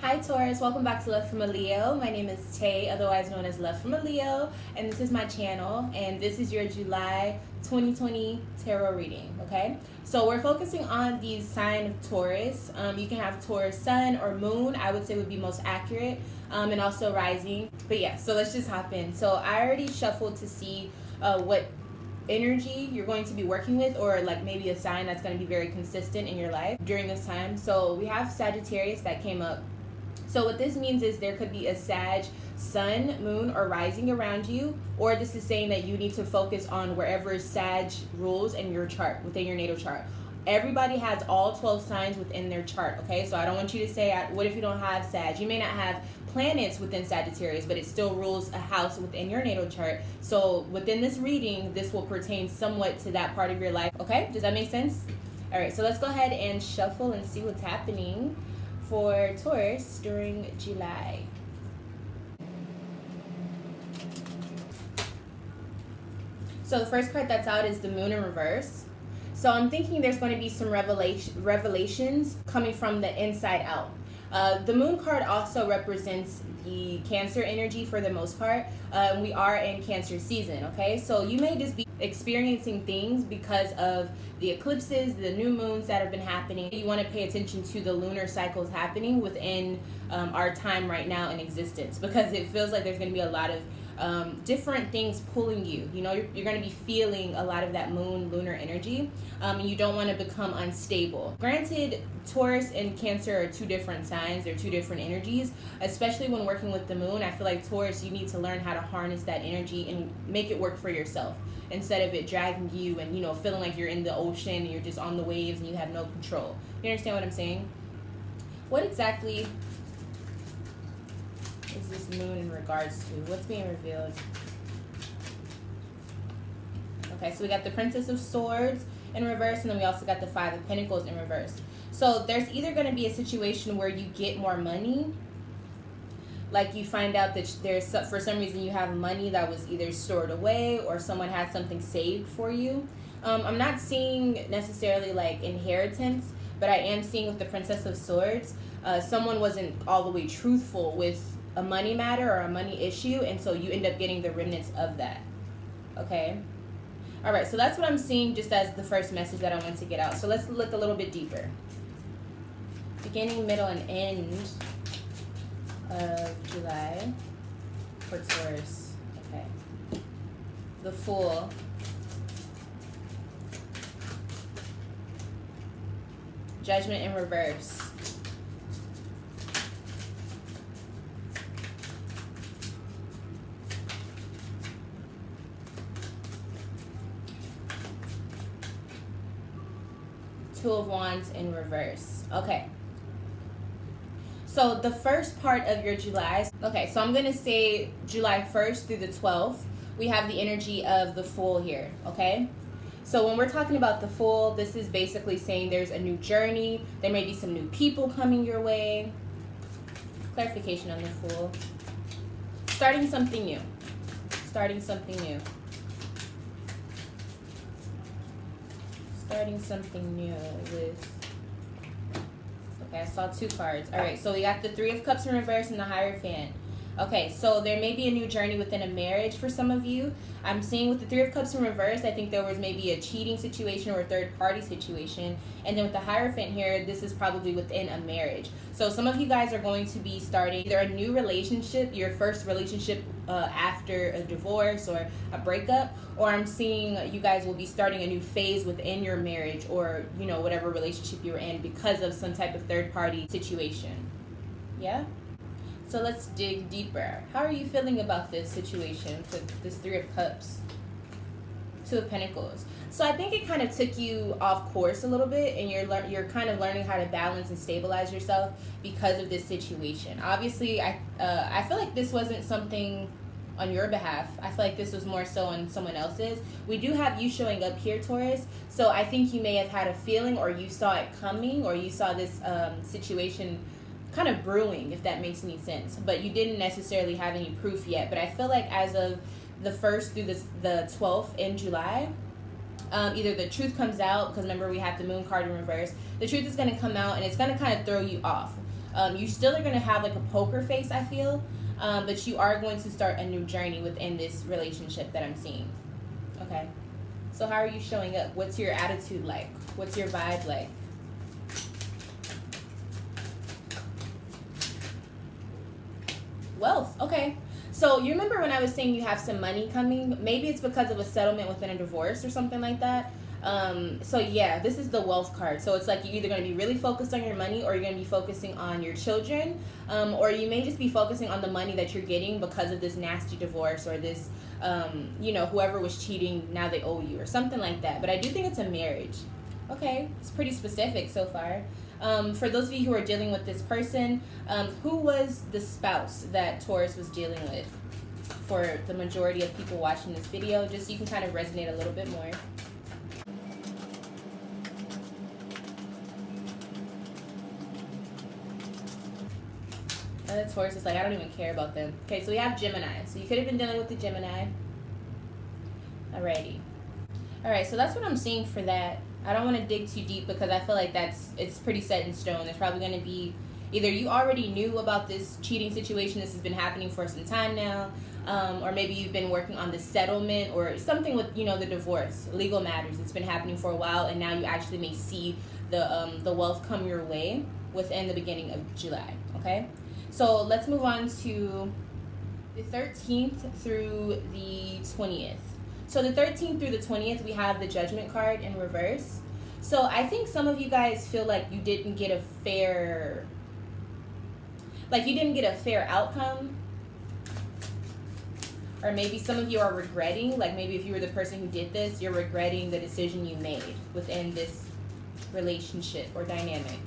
Hi Taurus, welcome back to Love from a Leo. My name is Tay, otherwise known as Love from a Leo, and this is my channel, and this is your July 2020 tarot reading, okay? So we're focusing on the sign of Taurus. You can have Taurus sun or moon, I would say would be most accurate, and also rising. But yeah, so let's just hop in. So I already shuffled to see what energy you're going to be working with, or like maybe a sign that's going to be very consistent in your life during this time. So we have Sagittarius that came up. So what this means is there could be a Sag sun, moon, or rising around you, or this is saying that you need to focus on wherever Sag rules in your chart, within your natal chart. Everybody has all 12 signs within their chart, okay? So I don't want you to say, what if you don't have Sag? You may not have planets within Sagittarius, but it still rules a house within your natal chart. So within this reading, this will pertain somewhat to that part of your life, okay? Does that make sense? All right, so let's go ahead and shuffle and see what's happening for Taurus during July. So the first card that's out is the Moon in reverse. So I'm thinking there's going to be some revelations coming from the inside out. The Moon card also represents the Cancer energy for the most part. We are in Cancer season, okay? So you may just be experiencing things because of the eclipses, the new moons that have been happening. You want to pay attention to the lunar cycles happening within our time right now in existence, because it feels like there's going to be a lot of different things pulling you. You know, you're going to be feeling a lot of that moon lunar energy, and you don't want to become unstable. Granted, Taurus and Cancer are two different signs, they're two different energies, especially when working with the moon. I feel like Taurus, you need to learn how to harness that energy and make it work for yourself instead of it dragging you and, you know, feeling like you're in the ocean and you're just on the waves and you have no control. You understand what I'm saying? What exactly is this moon in regards to? What's being revealed? Okay, so we got the Princess of Swords in reverse, and then we also got the Five of Pentacles in reverse. So there's either going to be a situation where you get more money, like you find out that there's, for some reason, you have money that was either stored away or someone had something saved for you. I'm not seeing necessarily like inheritance, but I am seeing with the Princess of Swords, someone wasn't all the way truthful with a money matter or a money issue, and so you end up getting the remnants of that, okay? All right, so that's what I'm seeing just as the first message that I want to get out. So let's look a little bit deeper. Beginning, middle, and end of July for Taurus. Okay. The Fool. Judgment in reverse. Two of Wands in reverse. Okay. So the first part of your July, okay, so I'm going to say July 1st through the 12th, we have the energy of the Fool here, okay? So when we're talking about the Fool, this is basically saying there's a new journey, there may be some new people coming your way. Clarification on the Fool. Starting something new. Starting something new. Starting something new with... Okay, I saw two cards. All right, so we got the Three of Cups in reverse and the Hierophant. Okay, so there may be a new journey within a marriage for some of you. I'm seeing with the Three of Cups in reverse, I think there was maybe a cheating situation or a third-party situation. And then with the Hierophant here, this is probably within a marriage. So some of you guys are going to be starting either a new relationship, your first relationship after a divorce or a breakup, or I'm seeing you guys will be starting a new phase within your marriage or, you know, whatever relationship you're in because of some type of third-party situation. Yeah? So let's dig deeper. How are you feeling about this situation with this Three of Cups? Two of Pentacles. So I think it kind of took you off course a little bit, and you're kind of learning how to balance and stabilize yourself because of this situation. Obviously, I feel like this wasn't something on your behalf. I feel like this was more so on someone else's. We do have you showing up here, Taurus. So I think you may have had a feeling, or you saw it coming, or you saw this situation kind of brewing, if that makes any sense, but you didn't necessarily have any proof yet. But I feel like as of the 1st through the 12th in July, either the truth comes out, because remember we have the Moon card in reverse, the truth is going to come out and it's going to kind of throw you off. You still are going to have like a poker face, I feel, but you are going to start a new journey within this relationship that I'm seeing. Okay, so how are you showing up? What's your attitude like? What's your vibe like? Wealth. Okay, so you remember when I was saying you have some money coming? Maybe it's because of a settlement within a divorce or something like that. So yeah, this is the wealth card. So it's like you're either going to be really focused on your money, or you're going to be focusing on your children, or you may just be focusing on the money that you're getting because of this nasty divorce, or this, whoever was cheating, now they owe you, or something like that. But I do think it's a marriage. Okay, it's pretty specific so far. For those of you who are dealing with this person, who was the spouse that Taurus was dealing with? For the majority of people watching this video, just so you can kind of resonate a little bit more. The Taurus is like, I don't even care about them. Okay, so we have Gemini. So you could have been dealing with the Gemini. Alrighty. Alright, so that's what I'm seeing for that. I don't want to dig too deep because I feel like it's pretty set in stone. There's probably going to be, either you already knew about this cheating situation, this has been happening for some time now, or maybe you've been working on the settlement or something with, the divorce, legal matters. It's been happening for a while, and now you actually may see the wealth come your way within the beginning of July, okay? So let's move on to the 13th through the 20th. So the 13th through the 20th, we have the Judgment card in reverse. So I think some of you guys feel like you didn't get a fair, outcome. Or maybe some of you are regretting, like maybe if you were the person who did this, you're regretting the decision you made within this relationship or dynamic.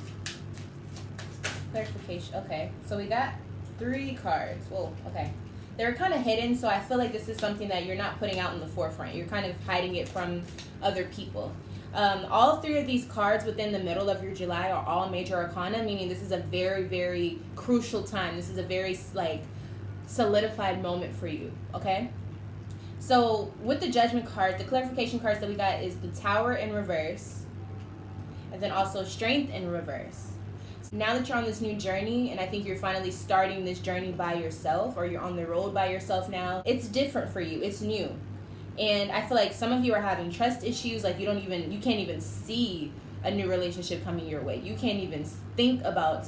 Clarification. Okay, so we got 3 cards. Whoa, okay. They're kind of hidden, so I feel like this is something that you're not putting out in the forefront. You're kind of hiding it from other people. All 3 of these cards within the middle of your July are all major arcana, meaning this is a very, very crucial time. This is a very, solidified moment for you, okay? So with the Judgment card, the clarification cards that we got is the Tower in reverse, and then also Strength in reverse. Now that you're on this new journey, and I think you're finally starting this journey by yourself, or you're on the road by yourself now, it's different for you. It's new. And I feel like some of you are having trust issues, like you can't even see a new relationship coming your way. You can't even think about,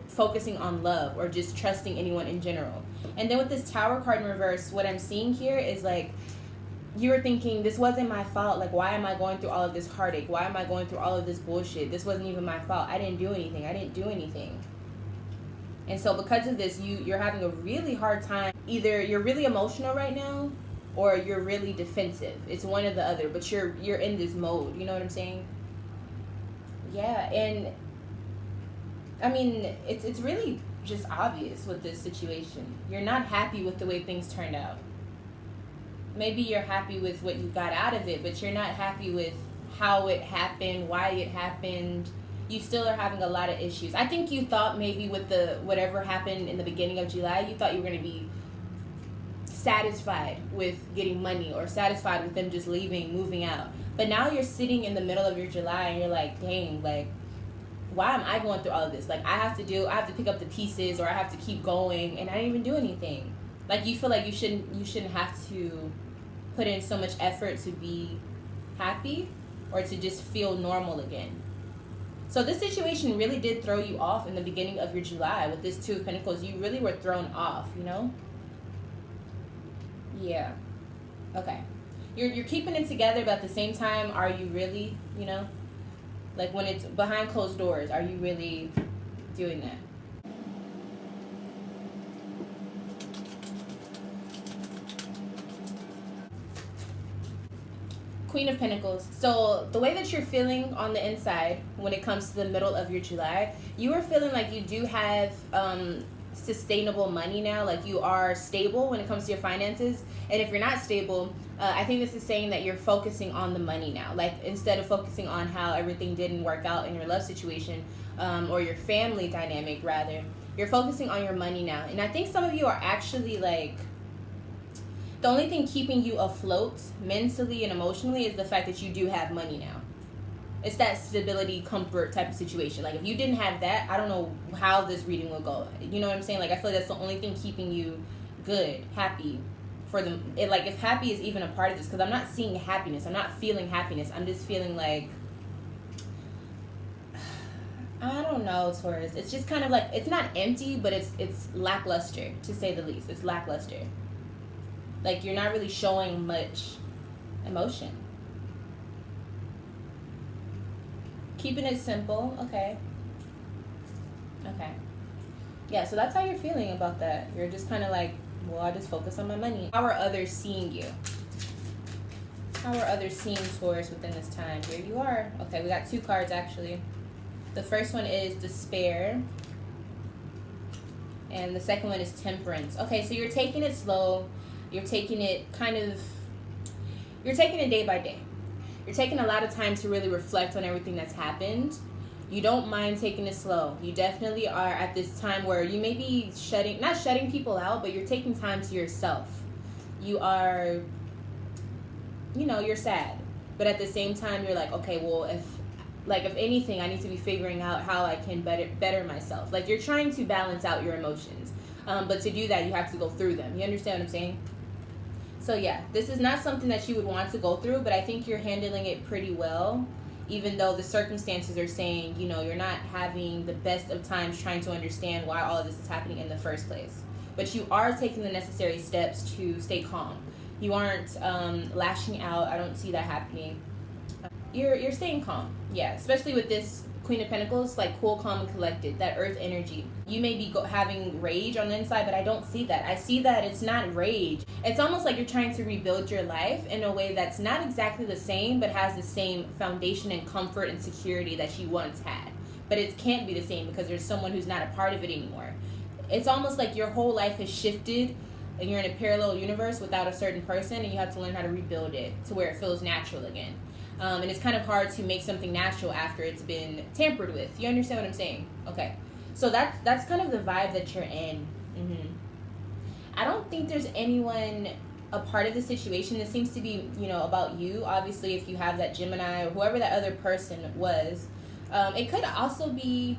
focusing on love or just trusting anyone in general. And then with this Tower card in reverse, what I'm seeing here is like, you're thinking, this wasn't my fault. Like, why am I going through all of this heartache? Why am I going through all of this bullshit? This wasn't even my fault. I didn't do anything. And so because of this, you're having a really hard time. Either you're really emotional right now, or you're really defensive. It's one or the other, but you're in this mode. You know what I'm saying? Yeah, and I mean, it's really just obvious with this situation. You're not happy with the way things turned out. Maybe you're happy with what you got out of it, but you're not happy with how it happened, why it happened. You still are having a lot of issues. I think you thought maybe with the whatever happened in the beginning of July, you thought you were going to be satisfied with getting money, or satisfied with them just leaving, moving out. But now you're sitting in the middle of your July and you're like, dang, like, why am I going through all of this? Like, I have to pick up the pieces, or I have to keep going, and I didn't even do anything. Like, you feel like you shouldn't have to put in so much effort to be happy, or to just feel normal again. So this situation really did throw you off in the beginning of your July with this 2 of Pentacles. You really were thrown off, Yeah. Okay. You're keeping it together, but at the same time, are you really, like when it's behind closed doors, are you really doing that? Queen of Pentacles. So the way that you're feeling on the inside when it comes to the middle of your July, you are feeling like you do have sustainable money now. Like, you are stable when it comes to your finances. And if you're not stable, I think this is saying that you're focusing on the money now. Like, instead of focusing on how everything didn't work out in your love situation, or your family dynamic rather, you're focusing on your money now. And I think some of you are actually like, the only thing keeping you afloat mentally and emotionally is the fact that you do have money now. It's that stability, comfort type of situation. Like if you didn't have that, I don't know how this reading will go. You know what I'm saying? Like I feel like that's the only thing keeping you good, happy. For them, like if happy is even a part of this, because I'm not seeing happiness. I'm not feeling happiness. I'm just feeling like, I don't know, Taurus. It's just kind of like, it's not empty, but it's lackluster, to say the least. It's lackluster. Like you're not really showing much emotion. Keeping it simple. Okay. Okay. Yeah, so that's how you're feeling about that. You're just kind of like, well, I just focus on my money. How are others seeing you? How are others seeing Taurus within this time? Here you are. Okay, we got 2 cards actually. The first one is despair. And the second one is temperance. Okay, so you're taking it slow. You're taking it you're taking it day by day. You're taking a lot of time to really reflect on everything that's happened. You don't mind taking it slow. You definitely are at this time where you may be not shutting people out, but you're taking time to yourself. You are, you're sad. But at the same time, you're like, okay, well, if anything, I need to be figuring out how I can better myself. Like you're trying to balance out your emotions. But to do that, you have to go through them. You understand what I'm saying? So yeah, this is not something that you would want to go through, but I think you're handling it pretty well. Even though the circumstances are saying, you're not having the best of times trying to understand why all of this is happening in the first place. But you are taking the necessary steps to stay calm. You aren't lashing out. I don't see that happening. You're staying calm. Yeah, especially with this Queen of Pentacles, like cool, calm, and collected, that earth energy. You may be having rage on the inside, but I don't see that. I see that it's not rage. It's almost like you're trying to rebuild your life in a way that's not exactly the same, but has the same foundation and comfort and security that you once had. But it can't be the same because there's someone who's not a part of it anymore. It's almost like your whole life has shifted and you're in a parallel universe without a certain person, and you have to learn how to rebuild it to where it feels natural again. And it's kind of hard to make something natural after it's been tampered with. You understand what I'm saying? Okay. So that's kind of the vibe that you're in. I don't think there's anyone a part of the situation. This seems to be, about you. Obviously, if you have that Gemini or whoever that other person was. It could also be,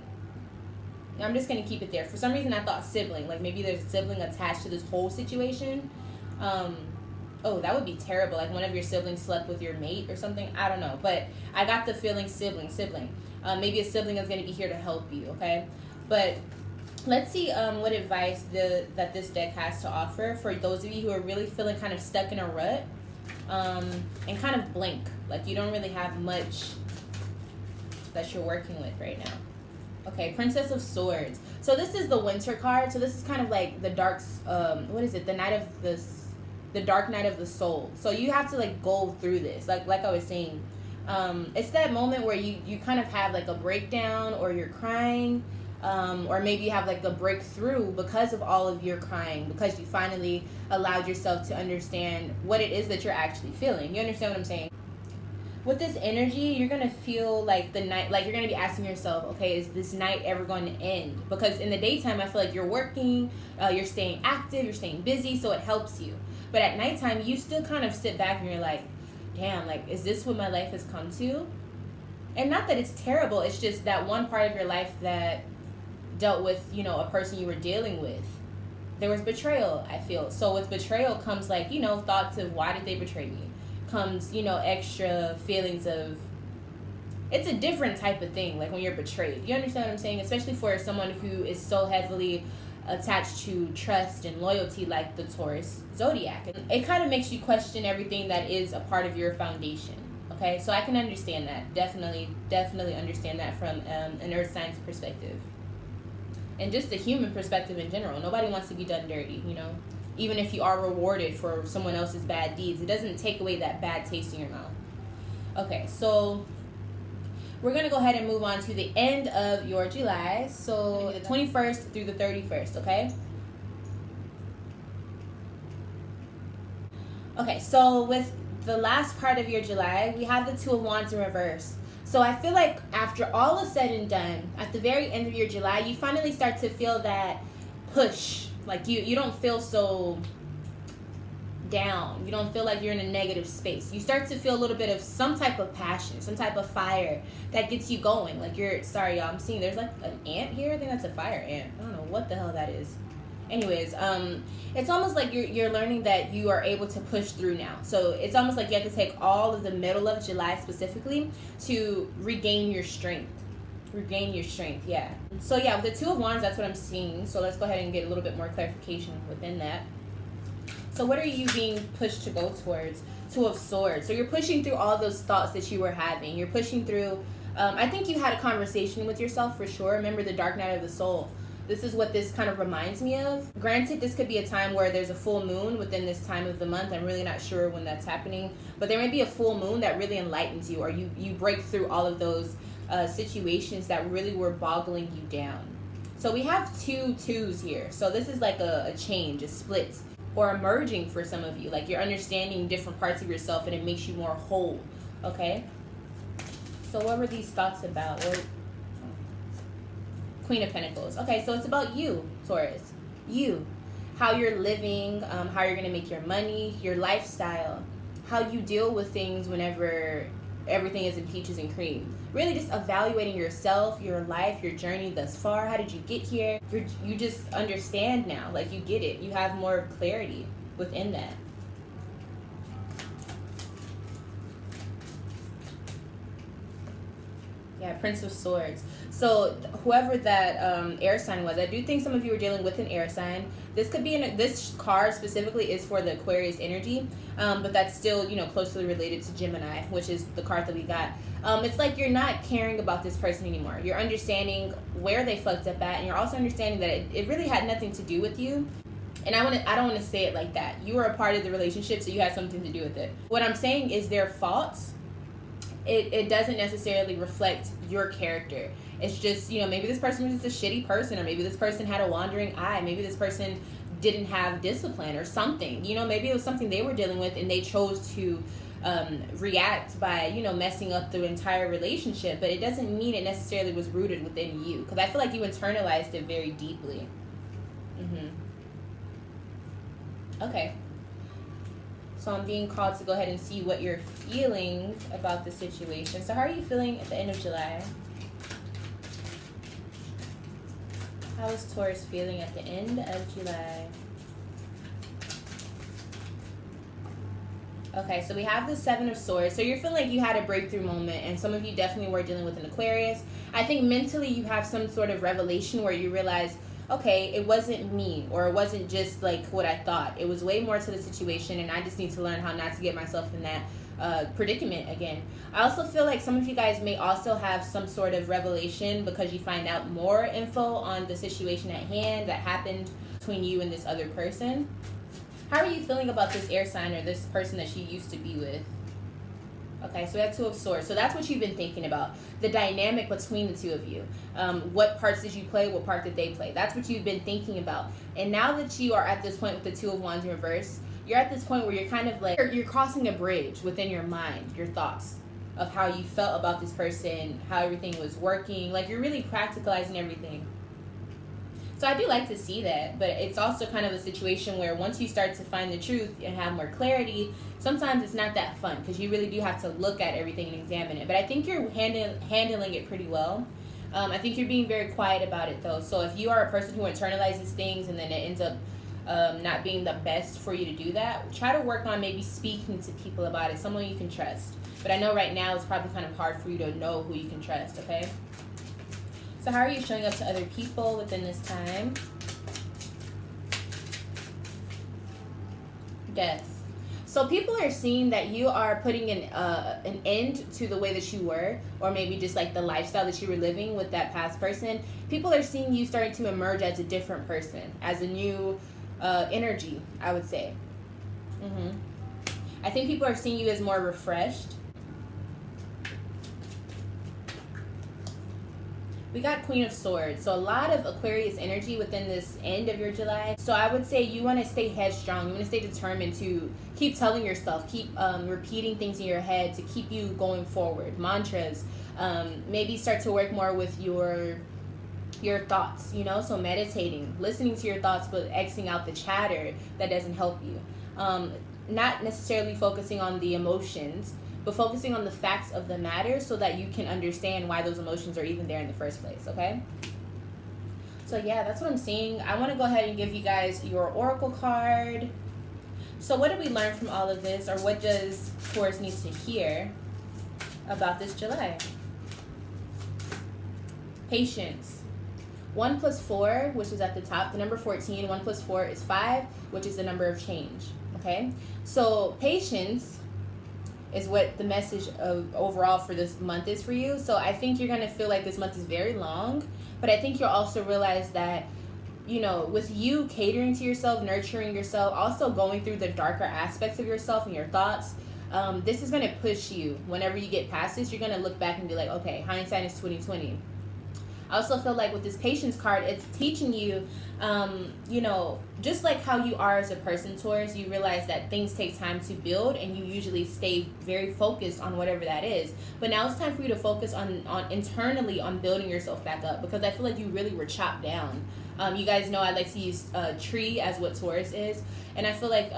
I'm just going to keep it there. For some reason, I thought sibling. Like maybe there's a sibling attached to this whole situation. Oh, that would be terrible. Like one of your siblings slept with your mate or something. I don't know. But I got the feeling sibling. Maybe a sibling is going to be here to help you, okay? But let's see what advice that this deck has to offer for those of you who are really feeling kind of stuck in a rut and kind of blank. Like you don't really have much that you're working with right now. Okay, Princess of Swords. So this is the Winter card. So this is kind of like the dark, what is it? The dark night of the soul. So you have to like go through this. Like I was saying, it's that moment where you kind of have like a breakdown, or you're crying, or maybe you have like a breakthrough because of all of your crying, because you finally allowed yourself to understand what it is that you're actually feeling. You understand what I'm saying? With this energy, you're going to feel like the night, like you're going to be asking yourself, okay, is this night ever going to end? Because in the daytime, I feel like you're working, you're staying active, you're staying busy, so it helps you. But at nighttime, you still kind of sit back and you're like, damn, like, is this what my life has come to? And not that it's terrible, it's just that one part of your life that dealt with, a person you were dealing with. There was betrayal, I feel. So with betrayal comes like, thoughts of why did they betray me? Comes, extra feelings of, it's a different type of thing, like when you're betrayed. You understand what I'm saying? Especially for someone who is so heavily attached to trust and loyalty like the Taurus zodiac. It kind of makes you question everything that is a part of your foundation. Okay, so I can understand that. Definitely understand that from an earth science perspective. And just a human perspective in general. Nobody wants to be done dirty, Even if you are rewarded for someone else's bad deeds, it doesn't take away that bad taste in your mouth. Okay, so we're going to go ahead and move on to the end of your July. So the 21st through the 31st, okay? Okay, so with the last part of your July, we have the Two of Wands in reverse. So I feel like after all is said and done, at the very end of your July, you finally start to feel that push. Like you don't feel so down. You don't feel like you're in a negative space. You start to feel a little bit of some type of passion, some type of fire that gets you going. Like sorry y'all, I'm seeing there's like an ant here. I think that's a fire ant. I don't know what the hell that is. Anyways, it's almost like you're learning that you are able to push through now. So it's almost like you have to take all of the middle of July specifically to regain your strength. Regain your strength, yeah. So yeah, with the Two of Wands, that's what I'm seeing. So let's go ahead and get a little bit more clarification within that. So what are you being pushed to go towards? Two of Swords. So you're pushing through all those thoughts that you were having. You're pushing through, I think you had a conversation with yourself for sure. Remember the dark night of the soul. This is what this kind of reminds me of. Granted, this could be a time where there's a full moon within this time of the month. I'm really not sure when that's happening. But there may be a full moon that really enlightens you, or you break through all of those situations that really were boggling you down. So we have two twos here. So this is like a change, a split, or a merging for some of you. Like you're understanding different parts of yourself and it makes you more whole. Okay? So what were these thoughts about? Queen of Pentacles. Okay, so it's about you, Taurus. You. How you're living, how you're going to make your money, your lifestyle, how you deal with things whenever everything is in peaches and cream. Really just evaluating yourself, your life, your journey thus far. How did you get here? You just understand now. Like you get it. You have more clarity within that. Yeah, Prince of Swords. So whoever that air sign was, I do think some of you are dealing with an air sign. This could be this card specifically is for the Aquarius energy, but that's still, you know, closely related to Gemini, which is the card that we got. It's like you're not caring about this person anymore. You're understanding where they fucked up at, and you're also understanding that it really had nothing to do with you. And I don't want to say it like that. You were a part of the relationship, so you had something to do with it. What I'm saying is their faults. It doesn't necessarily reflect your character. It's just, you know, maybe this person was just a shitty person, or maybe this person had a wandering eye. Maybe this person didn't have discipline or something. You know, maybe it was something they were dealing with and they chose to react by, you know, messing up the entire relationship. But it doesn't mean it necessarily was rooted within you, because I feel like you internalized it very deeply. Okay. So I'm being called to go ahead and see what you're feeling about the situation. So how are you feeling at the end of July? How is Taurus feeling at the end of July? Okay, so we have the Seven of Swords. So you're feeling like you had a breakthrough moment, and some of you definitely were dealing with an Aquarius. I think mentally you have some sort of revelation where you realize, okay, it wasn't me, or it wasn't just like what I thought. It was way more to the situation, and I just need to learn how not to get myself in that predicament again. I also feel like some of you guys may also have some sort of revelation because you find out more info on the situation at hand that happened between you and this other person. How are you feeling about this air sign or this person that you used to be with? Okay, so we have Two of Swords. So that's what you've been thinking about. The dynamic between the two of you. What parts did you play? What part did they play? That's what you've been thinking about. And now that you are at this point with the Two of Wands in reverse, you're at this point where you're kind of like, you're crossing a bridge within your mind, your thoughts of how you felt about this person, how everything was working. Like you're really practicalizing everything. So I do like to see that, but it's also kind of a situation where once you start to find the truth and have more clarity, sometimes it's not that fun because you really do have to look at everything and examine it. But I think you're handling it pretty well. I think you're being very quiet about it though. So if you are a person who internalizes things and then it ends up not being the best for you to do that, try to work on maybe speaking to people about it, someone you can trust. But I know right now it's probably kind of hard for you to know who you can trust, okay? So how are you showing up to other people within this time? Death. So people are seeing that you are putting an end to the way that you were, or maybe just like the lifestyle that you were living with that past person. People are seeing you starting to emerge as a different person, as a new energy, I would say. I think people are seeing you as more refreshed. We got Queen of Swords. So a lot of Aquarius energy within this end of your July. So I would say you want to stay headstrong. You want to stay determined to keep telling yourself, keep repeating things in your head to keep you going forward. Mantras. Maybe start to work more with your thoughts, you know? So meditating, listening to your thoughts, but Xing out the chatter that doesn't help you. not necessarily focusing on the emotions, but focusing on the facts of the matter so that you can understand why those emotions are even there in the first place, okay? So yeah, that's what I'm seeing. I want to go ahead and give you guys your oracle card. So what did we learn from all of this, or what does Taurus need to hear about this July? Patience. 1 + 4, which is at the top, the number 14. 1 + 4 is 5, which is the number of change, okay? So patience is what the message of overall for this month is for you. So I think you're going to feel like this month is very long, but I think you'll also realize that, you know, with you catering to yourself, nurturing yourself, also going through the darker aspects of yourself and your thoughts, this is going to push you. Whenever you get past this, you're going to look back and be like, okay, hindsight is 20/20. I also feel like with this patience card, it's teaching you, you know, just like how you are as a person, Taurus, you realize that things take time to build, and you usually stay very focused on whatever that is. But now it's time for you to focus on internally on building yourself back up, because I feel like you really were chopped down. You guys know I like to use tree as what Taurus is, and I feel like,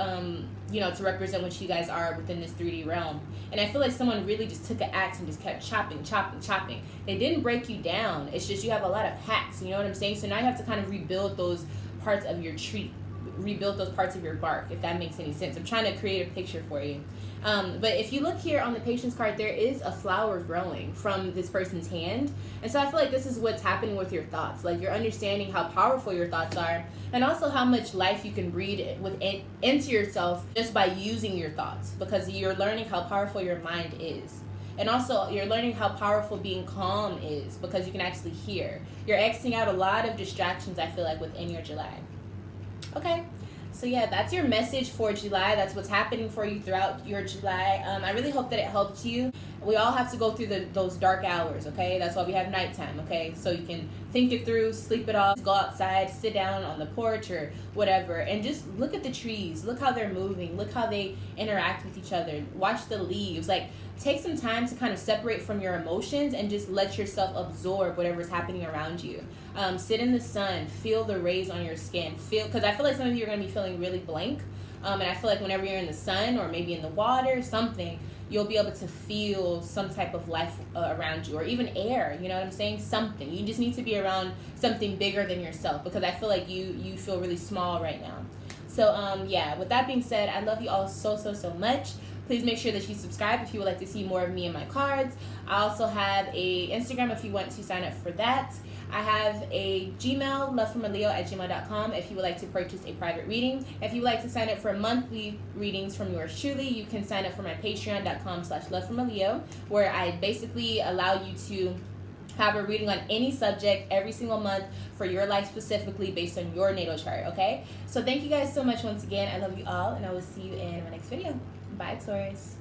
you know, to represent what you guys are within this 3D realm. And I feel like someone really just took an axe and just kept chopping. They didn't break you down. It's just you have a lot of hacks, you know what I'm saying? So now you have to kind of rebuild those parts of your tree, rebuild those parts of your bark, if that makes any sense. I'm trying to create a picture for you. But if you look here on the patience card, there is a flower growing from this person's hand. And so I feel like this is what's happening with your thoughts. Like, you're understanding how powerful your thoughts are, and also how much life you can breathe into yourself just by using your thoughts, because you're learning how powerful your mind is. And also, you're learning how powerful being calm is, because you can actually hear. You're Xing out a lot of distractions, I feel like, within your July. Okay. So yeah, that's your message for July. That's what's happening for you throughout your July. I really hope that it helped you. We all have to go through those dark hours, okay? That's why we have nighttime, okay? So you can think it through, sleep it off, go outside, sit down on the porch or whatever, and just look at the trees. Look how they're moving. Look how they interact with each other. Watch the leaves. Like, take some time to kind of separate from your emotions and just let yourself absorb whatever's happening around you. Sit in the sun, feel the rays on your skin, because I feel like some of you are going to be feeling really blank, and I feel like whenever you're in the sun or maybe in the water, something, you'll be able to feel some type of life around you, or even air, you know what I'm saying? Something. You just need to be around something bigger than yourself, because I feel like you feel really small right now. So yeah, with that being said, I love you all so much. Please make sure that you subscribe if you would like to see more of me and my cards. I also have a Instagram if you want to sign up for that. I have a Gmail, lovefromaleo@gmail.com, if you would like to purchase a private reading. If you would like to sign up for monthly readings from yours truly, you can sign up for my patreon.com/lovefromaleo, where I basically allow you to have a reading on any subject every single month for your life specifically based on your natal chart, okay? So thank you guys so much once again. I love you all, and I will see you in my next video. Bye, Taurus.